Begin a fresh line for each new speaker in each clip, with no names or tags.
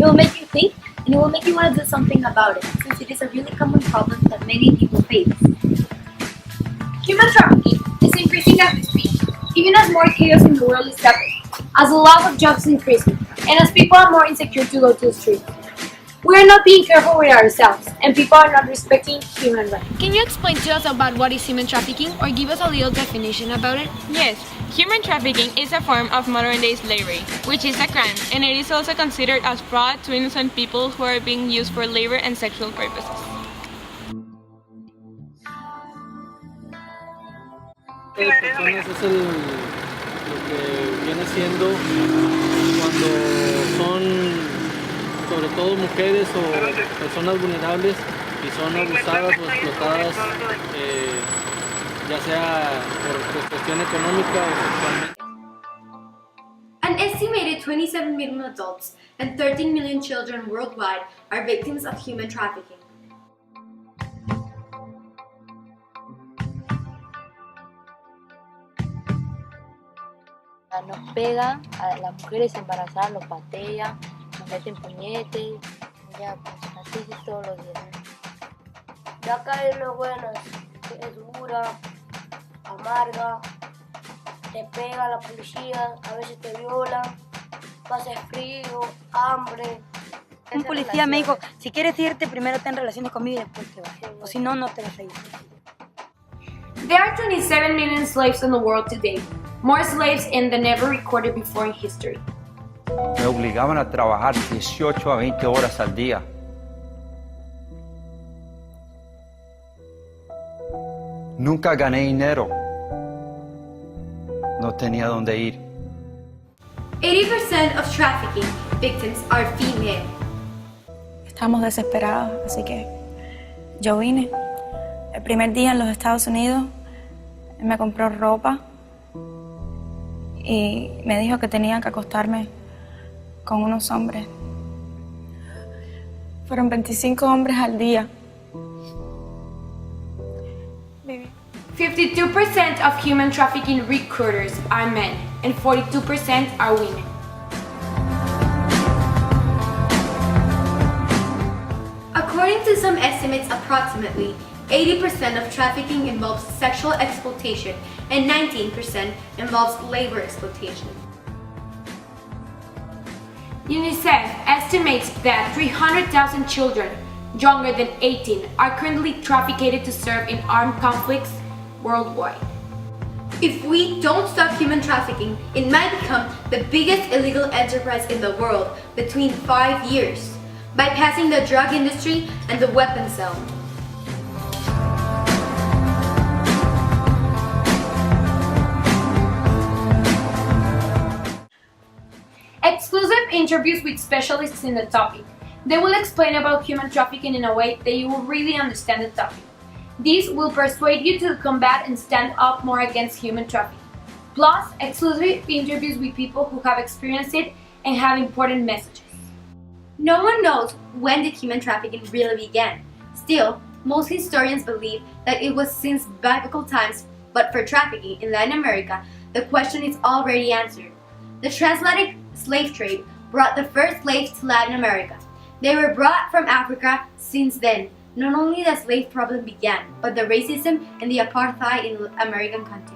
will make you think and it will make you want to do something about it, since it is a really common problem that many people face. Human trafficking is increasing as we speak, even as more chaos in the world is happening, as the lack of jobs is increasing, and as people are more insecure to go to the street. We are not being careful with ourselves, and people are not respecting human rights.
Can you explain to us about what is human trafficking, or give us a little definition about it?
Yes, human trafficking is a form of modern-day slavery, which is a crime, and it is also considered as fraud to innocent people who are being used for labor and sexual purposes.
De personas es lo que viene siendo cuando son sobre todo mujeres o personas vulnerables y son abusadas o explotadas, ya sea por cuestión económica o sexualmente.
An estimated 27 million adults and 13 million children worldwide are victims of human trafficking.
Nos pega a las mujeres embarazadas, los patea, nos meten puñetes, ya pues así es todos los días.
De acá es lo bueno, es dura, amarga, te pega la policía, a veces te viola, pasas frío, hambre.
Un policía me dijo, si quieres irte, primero ten relaciones conmigo y después te vas, o si no, no te vas a ir.
There are 27 million slaves in the world today, more slaves than ever recorded before in history.
Me obligaban a trabajar 18 a 20 horas al día. Nunca gané dinero. No tenía dónde ir.
80% of trafficking victims are female.
Estamos desesperados, así que yo vine. El primer día en los Estados Unidos me compró ropa y me dijo que tenía que acostarme con unos hombres. Fueron 25 hombres al día.
52% of human trafficking recruiters are men and 42% are women. According to some estimates, approximately 80% of trafficking involves sexual exploitation and 19% involves labor exploitation. UNICEF estimates that 300,000 children younger than 18 are currently trafficked to serve in armed conflicts worldwide. If we don't stop human trafficking, it might become the biggest illegal enterprise in the world between 5 years, bypassing the drug industry and the weapons sale. Exclusive interviews with specialists in the topic. They will explain about human trafficking in a way that you will really understand the topic. This will persuade you to combat and stand up more against human trafficking. Plus, exclusive interviews with people who have experienced it and have important messages. No one knows when the human trafficking really began. Still, most historians believe that it was since biblical times, but for trafficking in Latin America, the question is already answered. The transatlantic slave trade brought the first slaves to Latin America. They were brought from Africa. Since then, not only the slave problem began, but the racism and the apartheid in the American continent.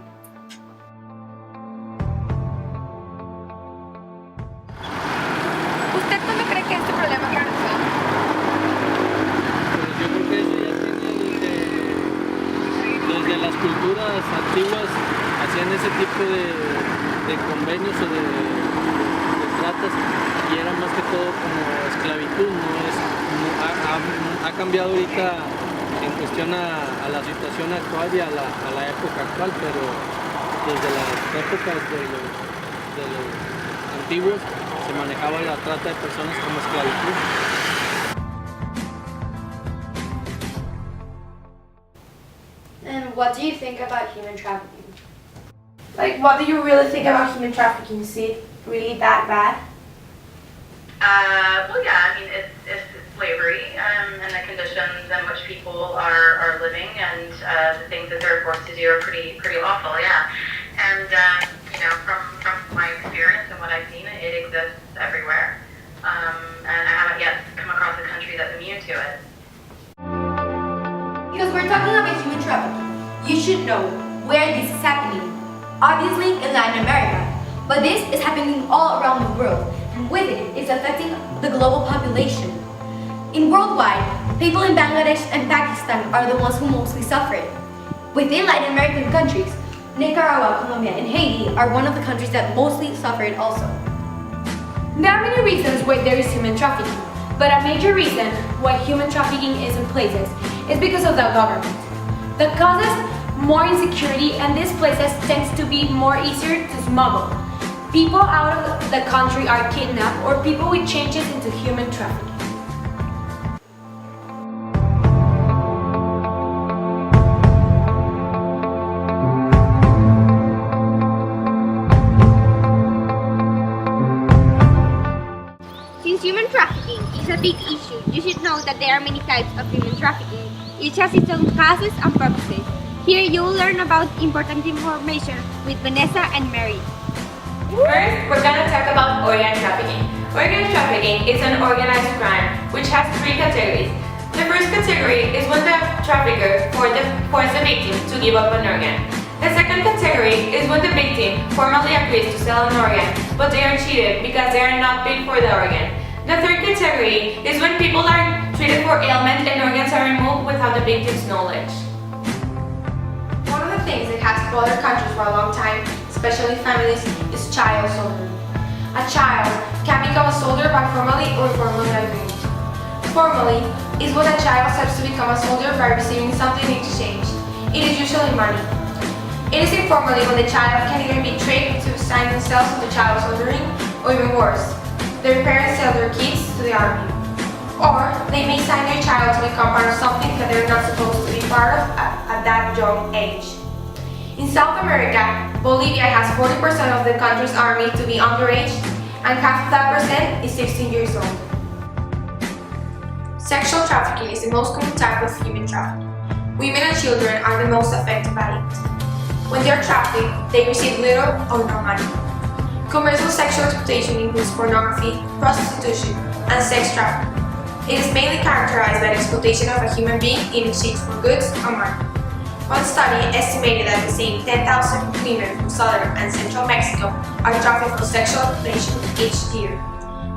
¿Usted cuándo cree que este problema es realizado?
Pues yo creo que eso ya tiene desde las culturas antiguas hacían ese tipo de convenios o de tratas y era más que todo como esclavitud, ha cambiado ahorita en cuestión a la situación actual y a la época actual, pero desde las épocas de los antiguos se manejaba la trata de personas como esclavitud.
And what do you think about human trafficking?
Like, what do you really think about human trafficking? You see it really that bad?
Well, yeah, I mean, it's slavery and the conditions in which people are living and the things that they're forced to do are pretty awful, yeah. And, you know, from my experience and what I've seen, it exists everywhere. And I have
you should know where this is happening. Obviously in Latin America, but this is happening all around the world, and with it, it's affecting the global population. In worldwide, people in Bangladesh and Pakistan are the ones who mostly suffer it. Within Latin American countries, Nicaragua, Colombia, and Haiti are one of the countries that mostly suffer it also.
There are many reasons why there is human trafficking, but a major reason why human trafficking is in places is because of the government. That causes more insecurity, and these places tends to be more easier to smuggle. People out of the country are kidnapped, or people with changes into human trafficking.
Since human trafficking is a big issue, you should know that there are many types of human trafficking. Each has its own causes and purposes. Here you will learn about important information with Vanessa and Mary.
First, we're going to talk about organ trafficking. Organ trafficking is an organized crime which has three categories. The first category is when the trafficker forces the victim to give up an organ. The second category is when the victim formally agrees to sell an organ, but they are cheated because they are not paid for the organ. The third category is when people are treated for ailment and organs are removed without the victim's knowledge.
One of the things that has bothered countries for a long time, especially families, is child soldering. A child can become a soldier by formally or informally agreeing. Formally is when a child accepts to become a soldier by receiving something in exchange. It is usually money. It is informally when the child can either be tricked to sign themselves to child soldering, or even worse, their parents sell their kids to the army. Or they may sign their child to become part of something that they're not supposed to be part of at that young age. In South America, Bolivia has 40% of the country's army to be underage, and half of that percent is 16 years old. Sexual trafficking is the most common type of human trafficking. Women and children are the most affected by it. When they are trafficked, they receive little or no money. Commercial sexual exploitation includes pornography, prostitution, and sex trafficking. It is mainly characterized by the exploitation of a human being in exchange for goods or money. One study estimated that the same 10,000 women from southern and central Mexico are trafficked for sexual exploitation each year.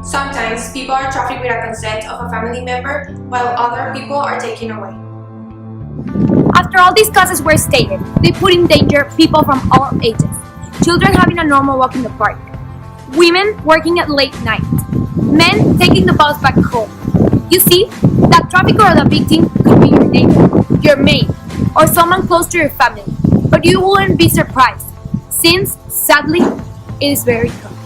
Sometimes people are trafficked without consent of a family member, while other people are taken away.
After all these causes were stated, they put in danger people from all ages. Children having a normal walk in the park. Women working at late night. Men taking the bus back home. You see, that trafficker or the victim could be your neighbor, your mate, or someone close to your family. But you wouldn't be surprised, since, sadly, it is very common.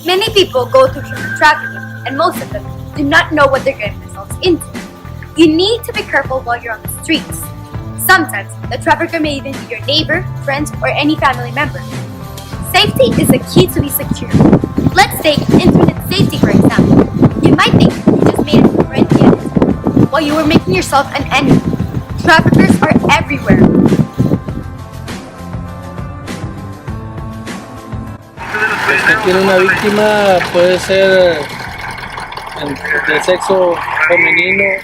Many people go through human trafficking, and most of them do not know what they're getting themselves into. You need to be careful while you're on the streets. Sometimes, the trafficker may even be your neighbor, friend, or any family member. Safety is the key to be secure. Let's take internet safety for example. You might think you just made a friend yet, while you were making yourself an enemy. Traffickers are everywhere.
Si tiene una víctima, puede ser de sexo femenino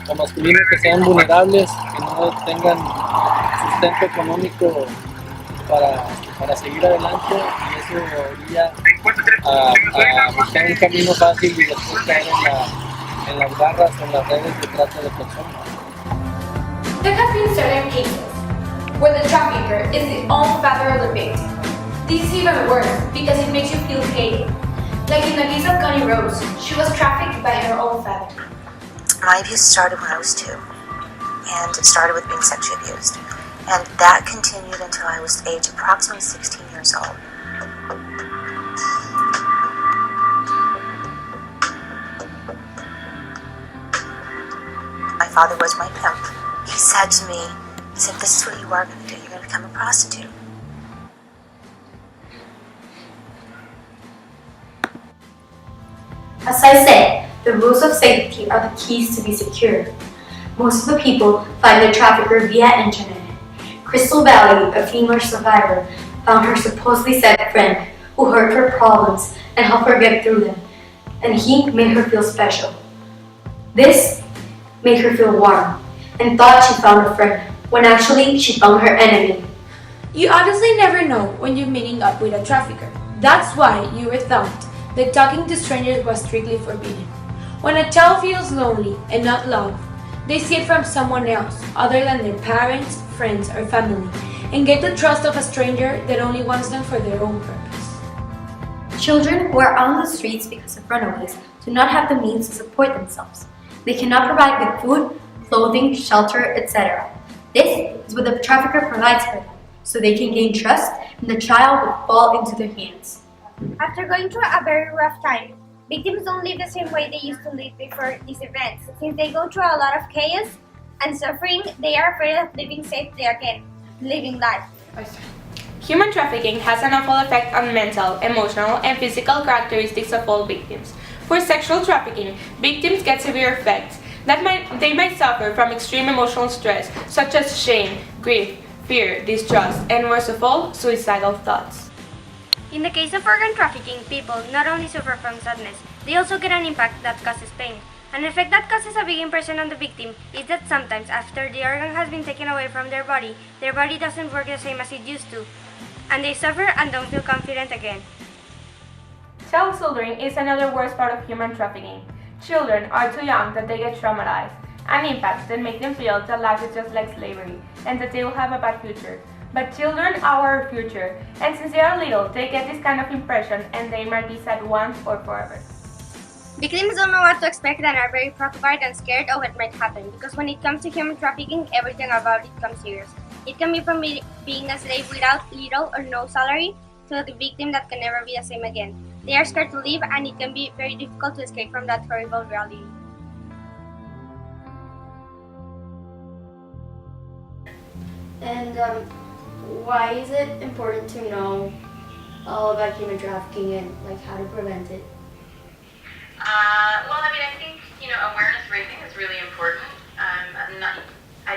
o masculino, que sean vulnerables, que no tengan sustento económico para seguir adelante, y eso orilla a buscar un camino fácil y después caer en las garras o en las redes de trata de personas.
There have been certain cases where the trafficker is the own father of the victim. This is even worse because it makes you feel hated. Like in the case of Connie Rose, she was trafficked by her own father.
My abuse started when I was 2, and it started with being sexually abused. And that continued until I was age approximately 16 years old. My father was my pimp. He said to me, this is what you are going to do, you're going to become a prostitute.
As I said, the rules of safety are the keys to be secure. Most of the people find the trafficker via internet. Crystal Valley, a female survivor, found her supposedly sad friend who heard her problems and helped her get through them, and he made her feel special. This made her feel warm and thought she found a friend.
when actually she found her enemy.
You obviously never know when you're meeting up with a trafficker. That's why you were taught that talking to strangers was strictly forbidden. When a child feels lonely and not loved, they see it from someone else other than their parents, friends, or family, and get the trust of a stranger that only wants them for their own purpose.
Children who are on the streets because of runaways do not have the means to support themselves. They cannot provide with food, clothing, shelter, etc. This is what the trafficker provides for them, so they can gain trust and the child will fall into their hands.
After going through a very rough time, victims don't live the same way they used to live before these events. Since they go through a lot of chaos and suffering, they are afraid of living safely again, living life.
Human trafficking has an awful effect on mental, emotional, and physical characteristics of all victims. For sexual trafficking, victims get severe effects they might suffer from extreme emotional stress, such as shame, grief, fear, distrust, and worst of all, suicidal thoughts.
In the case of organ trafficking, people not only suffer from sadness, they also get an impact that causes pain. An effect that causes a big impression on the victim is that sometimes after the organ has been taken away from their body doesn't work the same as it used to, and they suffer and don't feel confident again.
Child soldering is another worst part of human trafficking. Children are too young that they get traumatized, an impact that makes them feel that life is just like slavery and that they will have a bad future. But children are our future, and since they are little, they get this kind of impression and they might be sad once or forever.
Victims don't know what to expect and are very preoccupied and scared of what might happen, because when it comes to human trafficking, everything about it comes serious. It can be from being a slave without little or no salary to the victim that can never be the same again. They are scared to leave, and it can be very difficult to escape from that horrible reality.
And why is it important to know all about human trafficking and how to prevent it?
Well, I think awareness raising is really important. I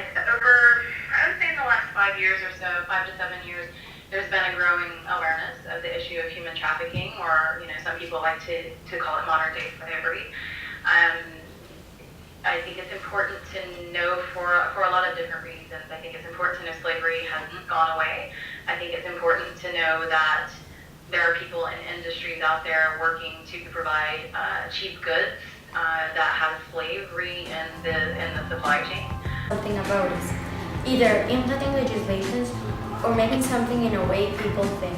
would say in the last 5 years or so, 5 to 7 years, there's been a growing awareness of the issue of human trafficking, or some people like to call it modern day slavery. I think it's important to know for a lot of different reasons. I think it's important to know slavery hasn't gone away. I think it's important to know that there are people in industries out there working to provide cheap goods that have slavery in the supply chain.
Something about is either implementing legislations or making something in a way people think.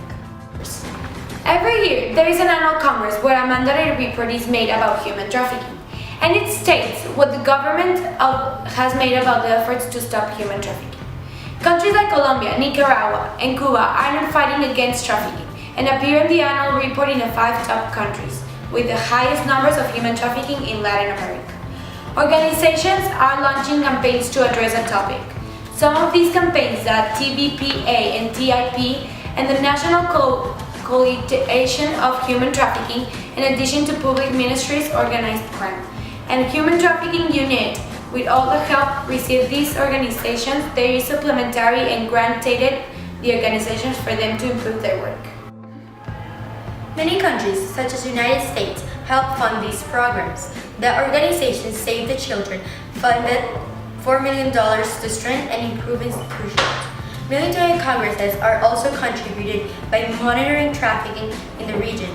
Every year, there is an annual congress where a mandatory report is made about human trafficking, and it states what the government has made about the efforts to stop human trafficking. Countries like Colombia, Nicaragua, and Cuba are not fighting against trafficking and appear in the annual report in the 5 top countries with the highest numbers of human trafficking in Latin America. Organizations are launching campaigns to address the topic. Some of these campaigns are TBPA and TIP and the National Coalition of Human Trafficking, in addition to public ministries, organized crime, and Human Trafficking Unit. With all the help received these organizations, there is supplementary and granted the organizations for them to improve their work.
Many countries, such as the United States, help fund these programs. The organization Save the Children funded $4 million to strengthen and improve institutions. Military congresses are also contributed by monitoring trafficking in the region,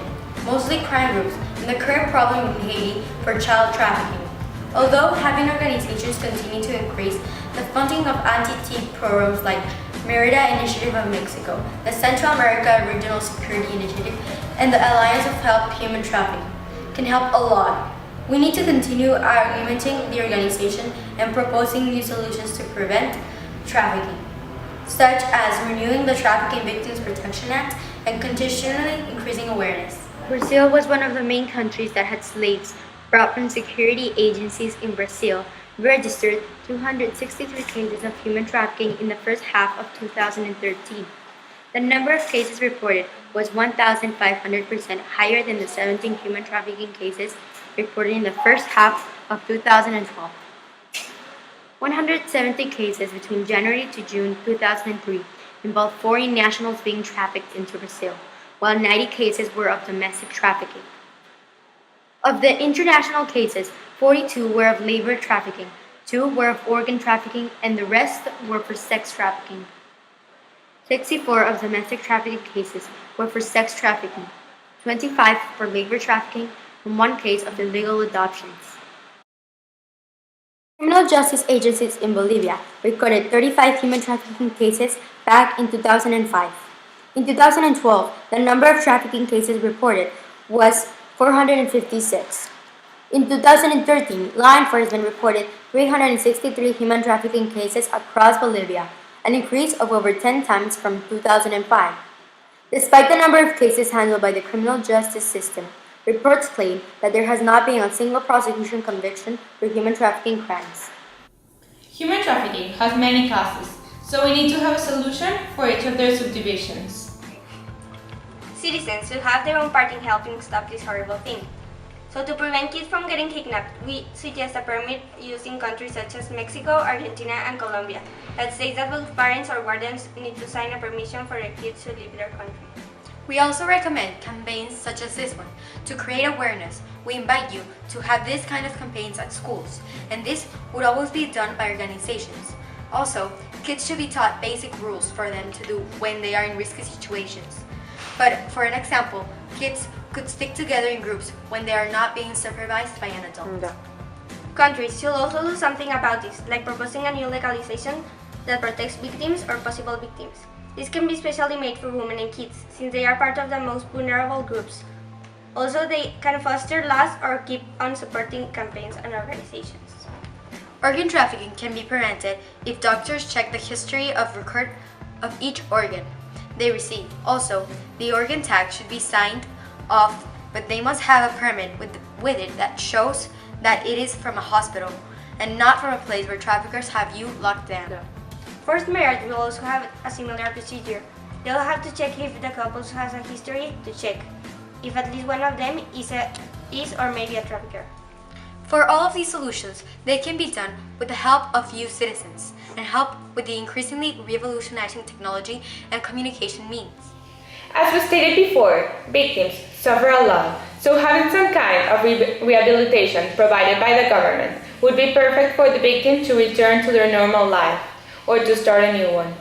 mostly crime groups, and the current problem in Haiti for child trafficking. Although having organizations continue to increase, the funding of anti-thief programs like Merida Initiative of Mexico, the Central America Regional Security Initiative, and the Alliance of Help Human Trafficking can help a lot. We need to continue argumenting the organization and proposing new solutions to prevent trafficking, such as renewing the Trafficking Victims Protection Act and continually increasing awareness.
Brazil was one of the main countries that had slaves brought from security agencies in Brazil. Registered 263 cases of human trafficking in the first half of 2013. The number of cases reported was 1,500% higher than the 17 human trafficking cases reported in the first half of 2012. 170 cases between January to June 2003 involved foreign nationals being trafficked into Brazil, while 90 cases were of domestic trafficking. Of the international cases, 42 were of labor trafficking, 2 were of organ trafficking, and the rest were for sex trafficking. 64 of domestic trafficking cases were for sex trafficking, 25 for labor trafficking, and 1 case of illegal adoptions. Criminal justice agencies in Bolivia recorded 35 human trafficking cases back in 2005. In 2012, the number of trafficking cases reported was 456. In 2013, law enforcement reported 363 human trafficking cases across Bolivia, an increase of over 10 times from 2005. Despite the number of cases handled by the criminal justice system, reports claim that there has not been a single prosecution conviction for human trafficking crimes.
Human trafficking has many causes, so we need to have a solution for each of their subdivisions.
Citizens should have their own part in helping stop this horrible thing. So to prevent kids from getting kidnapped, we suggest a permit used in countries such as Mexico, Argentina, and Colombia that states that both parents or guardians need to sign a permission for their kids to leave their country.
We also recommend campaigns such as this one to create awareness. We invite you to have this kind of campaigns at schools, and this would always be done by organizations. Also, kids should be taught basic rules for them to do when they are in risky situations. But for an example, kids could stick together in groups when they are not being supervised by an adult.
Countries should also do something about this, like proposing a new legalization that protects victims or possible victims. This can be specially made for women and kids, since they are part of the most vulnerable groups. Also, they can foster laws or keep on supporting campaigns and organizations.
Organ trafficking can be prevented if doctors check the history of record of each organ they receive. Also, the organ tag should be signed off, but they must have a permit with it that shows that it is from a hospital and not from a place where traffickers have you locked down.
Forced marriage will also have a similar procedure. They'll have to check if the couple has a history to check if at least one of them is or may be a trafficker.
For all of these solutions, they can be done with the help of you citizens and help with the increasingly revolutionizing technology and communication means.
As we stated before, victims suffer a lot, so having some kind of rehabilitation provided by the government would be perfect for the victim to return to their normal life or to start a new one.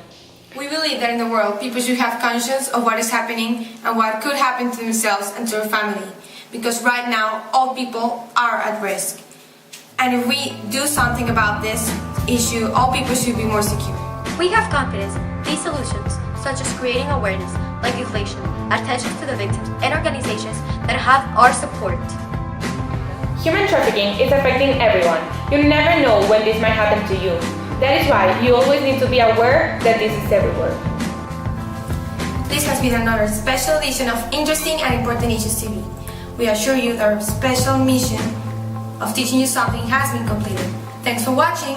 We believe that in the world, people should have conscience of what is happening and what could happen to themselves and to their family, because right now, all people are at risk. And if we do something about this issue, all people should be more secure.
We have confidence these solutions, such as creating awareness, legislation, attention to the victims, and organizations that have our support.
Human trafficking is affecting everyone. You never know when this might happen to you. That is why you always need to be aware that this is everywhere.
This has been another special edition of Interesting and Important Issues TV. We assure you that our special mission of teaching you something has been completed. Thanks for watching.